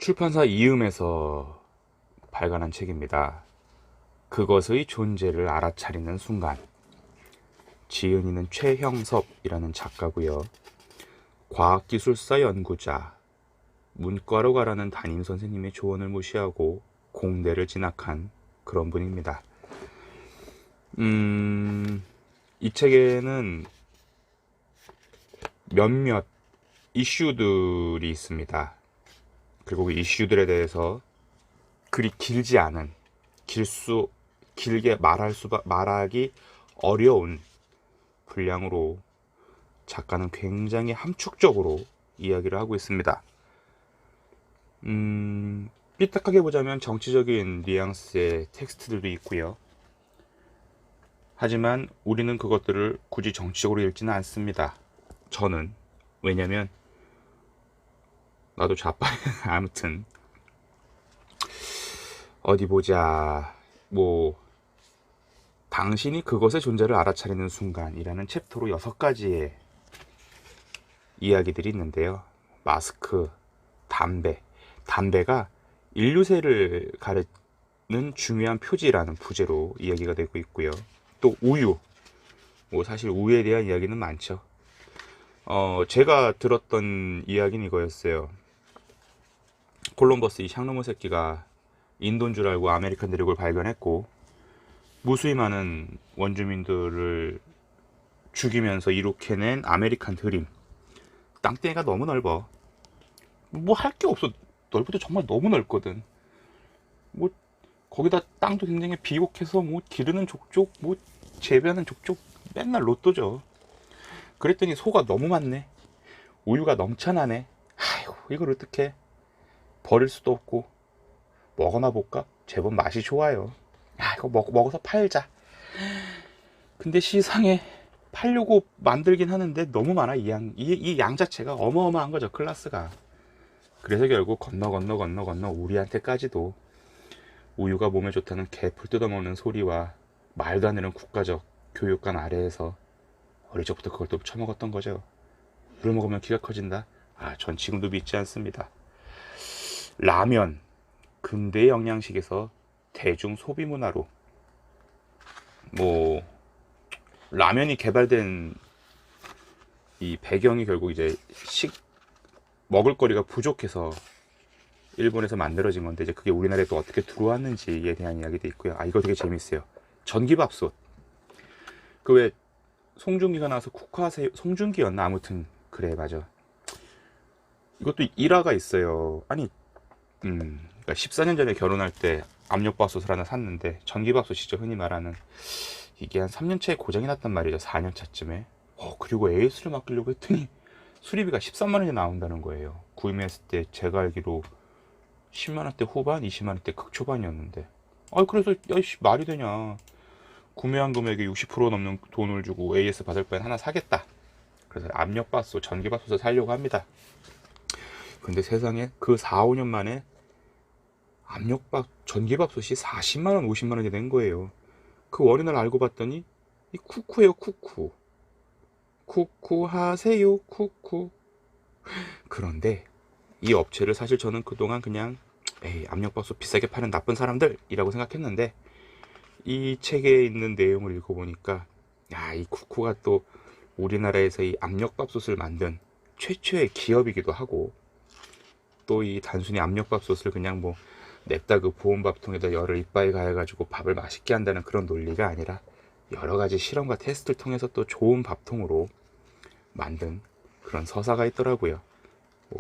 출판사 이음에서 발간한 책입니다. 그것의 존재를 알아차리는 순간. 지은이는 최형섭이라는 작가고요. 과학기술사 연구자, 문과로 가라는 담임 선생님의 조언을 무시하고 공대를 진학한 그런 분입니다. 이 책에는 몇몇 이슈들이 있습니다. 그리고 그 이슈들에 대해서 그리 길지 않은, 길게 말하기 어려운 분량으로 작가는 굉장히 함축적으로 이야기를 하고 있습니다. 삐딱하게 보자면 정치적인 뉘앙스의 텍스트들도 있고요. 하지만 우리는 그것들을 굳이 정치적으로 읽지는 않습니다. 저는. 왜냐면 나도 좌빨. 아무튼 어디 보자. 당신이 그것의 존재를 알아차리는 순간이라는 챕터로 6가지의 이야기들이 있는데요. 마스크, 담배가 인류세를 가르는 중요한 표지라는 부제로 이야기가 되고 있고요. 또 우유, 사실 우유에 대한 이야기는 많죠. 제가 들었던 이야기는 이거였어요. 콜럼버스 이 샹놈의 새끼가 인도인 줄 알고 아메리칸 대륙을 발견했고 무수히 많은 원주민들을 죽이면서 이룩해낸 아메리칸 드림. 땅덩이가 너무 넓어. 할 게 없어. 넓어도 정말 너무 넓거든. 거기다 땅도 굉장히 비옥해서 기르는 족족, 재배하는 족족 맨날 로또죠. 그랬더니 소가 너무 많네. 우유가 넘쳐나네. 아이고, 이걸 어떡해. 버릴 수도 없고 먹어나 볼까? 제법 맛이 좋아요. 이거 먹어서 팔자. 근데 시상에 팔려고 만들긴 하는데 너무 많아. 이 양 자체가 어마어마한 거죠, 클래스가. 그래서 결국 건너 우리한테까지도 우유가 몸에 좋다는 개풀 뜯어먹는 소리와 말도 안 되는 국가적 교육관 아래에서 어릴 적부터 그걸 또 처먹었던 거죠. 우유를 먹으면 키가 커진다? 전 지금도 믿지 않습니다. 라면, 근대의 영양식에서 대중 소비 문화로 라면이 개발된 이 배경이 결국 이제 먹을거리가 부족해서 일본에서 만들어진 건데, 이제 그게 우리나라에 또 어떻게 들어왔는지에 대한 이야기도 있고요. 이거 되게 재밌어요. 전기밥솥. 그 왜 송중기가 나와서 송중기였나? 아무튼 그래, 맞아. 이것도 일화가 있어요. 그러니까 14년 전에 결혼할 때 압력밥솥을 하나 샀는데, 전기밥솥이죠, 흔히 말하는. 이게 한 3년차에 고장이 났단 말이죠. 4년차쯤에. 그리고 AS를 맡기려고 했더니 수리비가 13만 원이 나온다는 거예요. 구매했을 때 제가 알기로 10만 원대 후반, 20만 원대 극초반이었는데. 그래서 야이씨, 말이 되냐. 구매한 금액의 60% 넘는 돈을 주고 AS 받을 바엔 하나 사겠다. 그래서 압력밥솥, 전기밥솥을 사려고 합니다. 근데 세상에 그 4, 5년 만에 전기밥솥이 40만 원, 50만 원이 된 거예요. 그 원인을 알고 봤더니 이 쿠쿠예요, 쿠쿠. 쿠쿠 하세요, 쿠쿠. 그런데 이 업체를 사실 저는 그동안 그냥 압력밥솥 비싸게 파는 나쁜 사람들이라고 생각했는데, 이 책에 있는 내용을 읽어보니까 이 쿠쿠가 또 우리나라에서 이 압력밥솥을 만든 최초의 기업이기도 하고, 또 이 단순히 압력밥솥을 그냥 냅다 그 보온밥통에다 열을 이빠이 가해가지고 밥을 맛있게 한다는 그런 논리가 아니라 여러 가지 실험과 테스트를 통해서 또 좋은 밥통으로 만든 그런 서사가 있더라고요.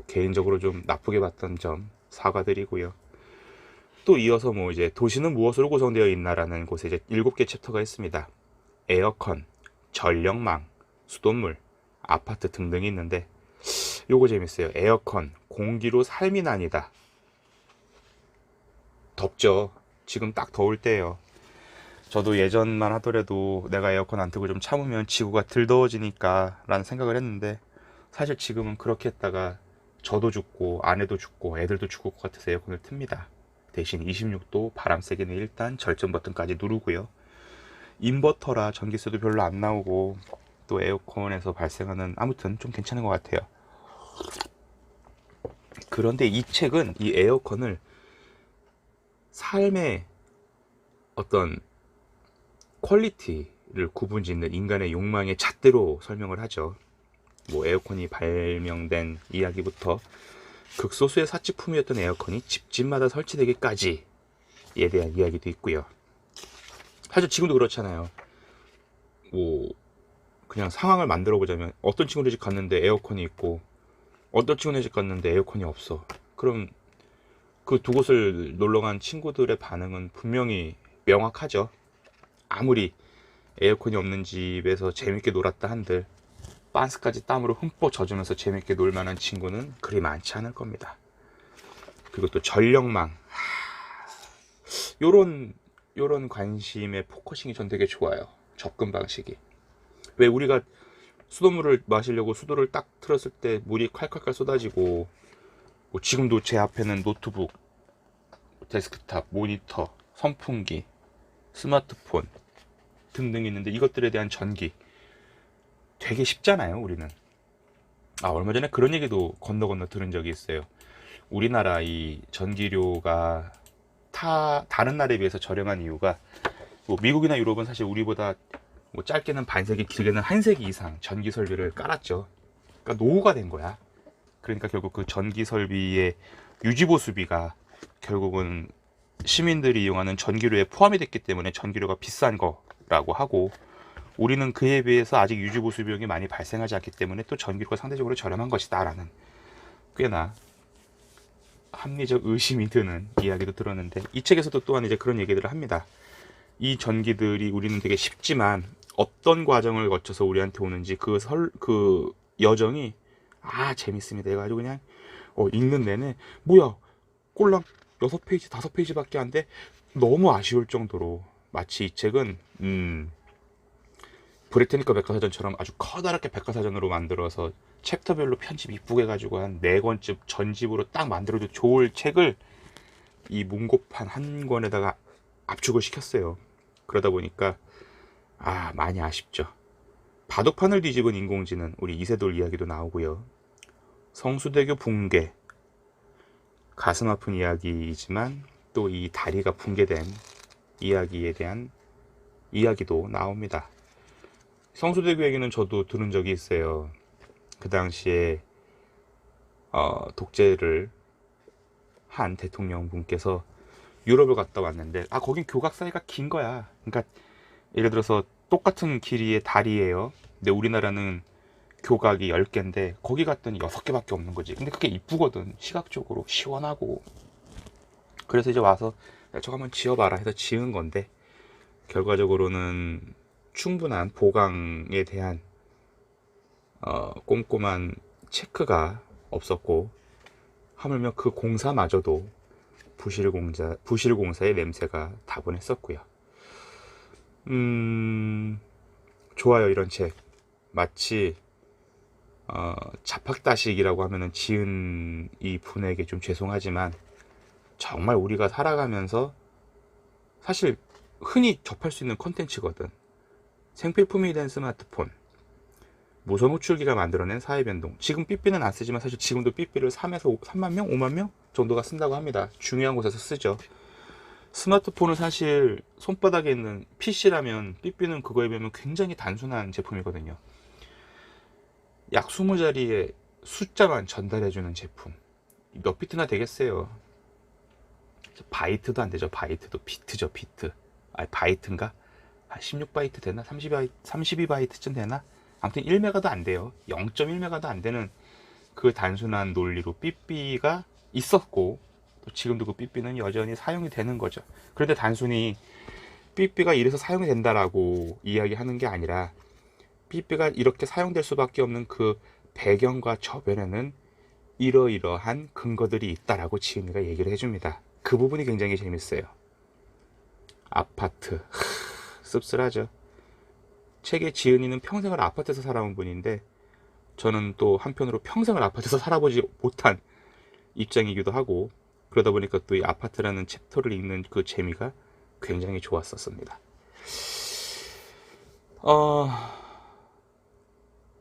개인적으로 좀 나쁘게 봤던 점 사과드리고요. 또 이어서 이제 도시는 무엇으로 구성되어 있나라는 곳에 이제 7개 챕터가 있습니다. 에어컨, 전력망, 수돗물, 아파트 등등이 있는데, 요거 재밌어요. 에어컨, 공기로 삶이 나니다. 덥죠. 지금 딱 더울 때예요. 저도 예전만 하더라도 내가 에어컨 안 틀고 좀 참으면 지구가 덜 더워지니까 라는 생각을 했는데, 사실 지금은 그렇게 했다가 저도 죽고 아내도 죽고 애들도 죽을 것 같아서 에어컨을 틉니다. 대신 26도 바람 세게는 일단 절전 버튼까지 누르고요. 인버터라 전기세도 별로 안 나오고 또 에어컨에서 발생하는, 아무튼 좀 괜찮은 것 같아요. 그런데 이 책은 이 에어컨을 삶의 어떤 퀄리티를 구분짓는 인간의 욕망의 잣대로 설명을 하죠. 뭐 에어컨이 발명된 이야기부터 극소수의 사치품이었던 에어컨이 집집마다 설치되기까지에 대한 이야기도 있고요. 사실 지금도 그렇잖아요. 뭐 그냥 상황을 만들어 보자면 어떤 친구네 집 갔는데 에어컨이 있고 어떤 친구네 집 갔는데 에어컨이 없어. 그럼 그 두 곳을 놀러 간 친구들의 반응은 분명히 명확하죠. 아무리 에어컨이 없는 집에서 재밌게 놀았다 한들 빤스까지 땀으로 흠뻑 젖으면서 재밌게 놀 만한 친구는 그리 많지 않을 겁니다. 그리고 또 전력망, 요런 관심의 포커싱이 전 되게 좋아요. 접근 방식이. 왜 우리가 수돗물을 마시려고 수도를 딱 틀었을 때 물이 칼칼칼 쏟아지고, 뭐 지금도 제 앞에는 노트북, 데스크탑, 모니터, 선풍기, 스마트폰 등등 있는데 이것들에 대한 전기 되게 쉽잖아요, 우리는. 얼마 전에 그런 얘기도 건너 들은 적이 있어요. 우리나라 이 전기료가 다른 나라에 비해서 저렴한 이유가, 뭐 미국이나 유럽은 사실 우리보다 뭐 짧게는 반세기, 길게는 한 세기 이상 전기 설비를 깔았죠. 그러니까 노후가 된 거야. 그러니까 결국 그 전기 설비의 유지 보수비가 결국은 시민들이 이용하는 전기료에 포함이 됐기 때문에 전기료가 비싼 거라고 하고, 우리는 그에 비해서 아직 유지 보수 비용이 많이 발생하지 않기 때문에 또 전기료가 상대적으로 저렴한 것이다라는 꽤나 합리적 의심이 드는 이야기도 들었는데, 이 책에서도 또한 이제 그런 얘기들을 합니다. 이 전기들이 우리는 되게 쉽지만 어떤 과정을 거쳐서 우리한테 오는지 그 여정이 재밌습니다. 해가지고 그냥 읽는 내내 뭐야 꼴랑 6페이지 5페이지밖에 안 돼, 너무 아쉬울 정도로. 마치 이 책은 브리테니커 백과사전처럼 아주 커다랗게 백과사전으로 만들어서 챕터별로 편집 이쁘게 해가지고 한 4권쯤 전집으로 딱 만들어도 좋을 책을 이 문고판 한 권에다가 압축을 시켰어요. 그러다 보니까 많이 아쉽죠. 바둑판을 뒤집은 인공지능, 우리 이세돌 이야기도 나오고요. 성수대교 붕괴, 가슴 아픈 이야기이지만 또 이 다리가 붕괴된 이야기에 대한 이야기도 나옵니다. 성수대교 얘기는 저도 들은 적이 있어요. 그 당시에 독재를 한 대통령분께서 유럽을 갔다 왔는데 거긴 교각 사이가 긴 거야. 그러니까 예를 들어서 똑같은 길이의 다리예요. 근데 우리나라는 교각이 10개인데 거기 갔더니 6개밖에 없는 거지. 근데 그게 이쁘거든. 시각적으로 시원하고. 그래서 이제 와서 저거 한번 지어봐라 해서 지은 건데, 결과적으로는 충분한 보강에 대한 꼼꼼한 체크가 없었고, 하물며 그 공사마저도 부실공사의 냄새가 다분했었고요. 좋아요, 이런 책. 마치 자팍다식이라고 하면은 지은 이 분에게 좀 죄송하지만, 정말 우리가 살아가면서 사실 흔히 접할 수 있는 콘텐츠거든. 생필품이 된 스마트폰, 무선 호출기가 만들어낸 사회변동. 지금 삐삐는 안 쓰지만 사실 지금도 삐삐를 3만 명, 5만 명 정도가 쓴다고 합니다. 중요한 곳에서 쓰죠. 스마트폰은 사실 손바닥에 있는 PC라면 삐삐는 그거에 비하면 굉장히 단순한 제품이거든요. 약 20자리의 숫자만 전달해주는 제품. 몇 비트나 되겠어요. 바이트도 안 되죠. 바이트도 비트죠. 비트. 바이트인가? 16바이트 되나? 32바이트쯤 되나? 아무튼 1메가도 안 돼요. 0.1메가도 안 되는 그 단순한 논리로 삐삐가 있었고, 또 지금도 그 삐삐는 여전히 사용이 되는 거죠. 그런데 단순히 삐삐가 이래서 사용이 된다라고 이야기하는 게 아니라, 삐삐가 이렇게 사용될 수밖에 없는 그 배경과 저변에는 이러이러한 근거들이 있다라고 지은이가 얘기를 해줍니다. 그 부분이 굉장히 재밌어요. 아파트, 씁쓸하죠. 책의 지은이는 평생을 아파트에서 살아온 분인데, 저는 또 한편으로 평생을 아파트에서 살아보지 못한 입장이기도 하고, 그러다 보니까 또 이 아파트라는 챕터를 읽는 그 재미가 굉장히 좋았었습니다.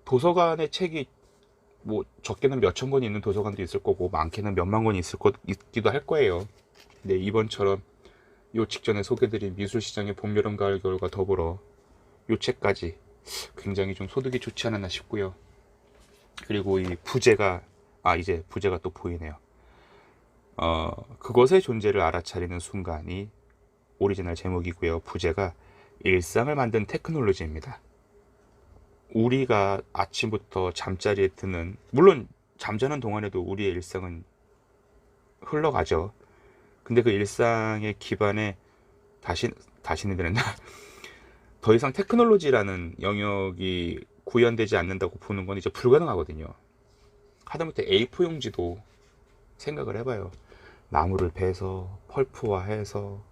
도서관의 책이 뭐 적게는 몇천 권이 있는 도서관도 있을 거고 많게는 몇만 권이 있기도 할 거예요. 근데 이번처럼 요 직전에 소개드린 미술시장의 봄, 여름, 가을, 겨울과 더불어 요 책까지 굉장히 좀 소득이 좋지 않았나 싶고요. 그리고 이 부제가 이제 부제가 또 보이네요. 그것의 존재를 알아차리는 순간이 오리지널 제목이고요. 부제가 일상을 만든 테크놀로지입니다. 우리가 아침부터 잠자리에 드는, 물론 잠자는 동안에도 우리의 일상은 흘러가죠. 근데 그 일상의 기반에 다시는 되는 더 이상 테크놀로지라는 영역이 구현되지 않는다고 보는 건 이제 불가능하거든요. 하다못해 A4 용지도 생각을 해봐요. 나무를 베서 펄프화해서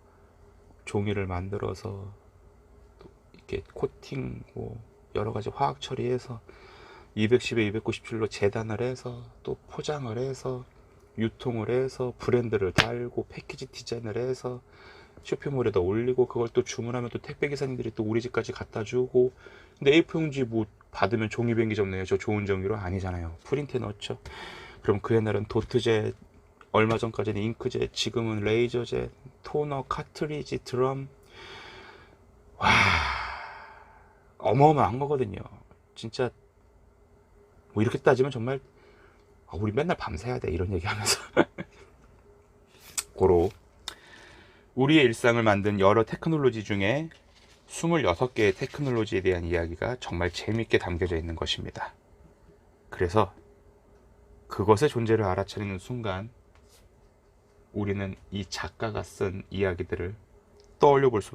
종이를 만들어서 또 이렇게 코팅 뭐 여러 가지 화학 처리해서 210에 297로 재단을 해서 또 포장을 해서 유통을 해서 브랜드를 달고 패키지 디자인을 해서 쇼핑몰에다 올리고 그걸 또 주문하면 또 택배 기사님들이 또 우리 집까지 갖다 주고. 근데 A4 용지 뭐 받으면 종이 비행기 접네요. 저 좋은 종이로 아니잖아요. 프린트에 넣었죠. 그럼 그 옛날은 도트젯, 얼마 전까지는 잉크젯, 지금은 레이저젯, 토너, 카트리지, 드럼. 와, 어마어마한 거거든요. 진짜 뭐 이렇게 따지면 정말 우리 맨날 밤새야 돼 이런 얘기하면서 고로 우리의 일상을 만든 여러 테크놀로지 중에 26개의 테크놀로지에 대한 이야기가 정말 재밌게 담겨져 있는 것입니다. 그래서 그것의 존재를 알아차리는 순간 우리는 이 작가가 쓴 이야기들을 떠올려 볼 수밖에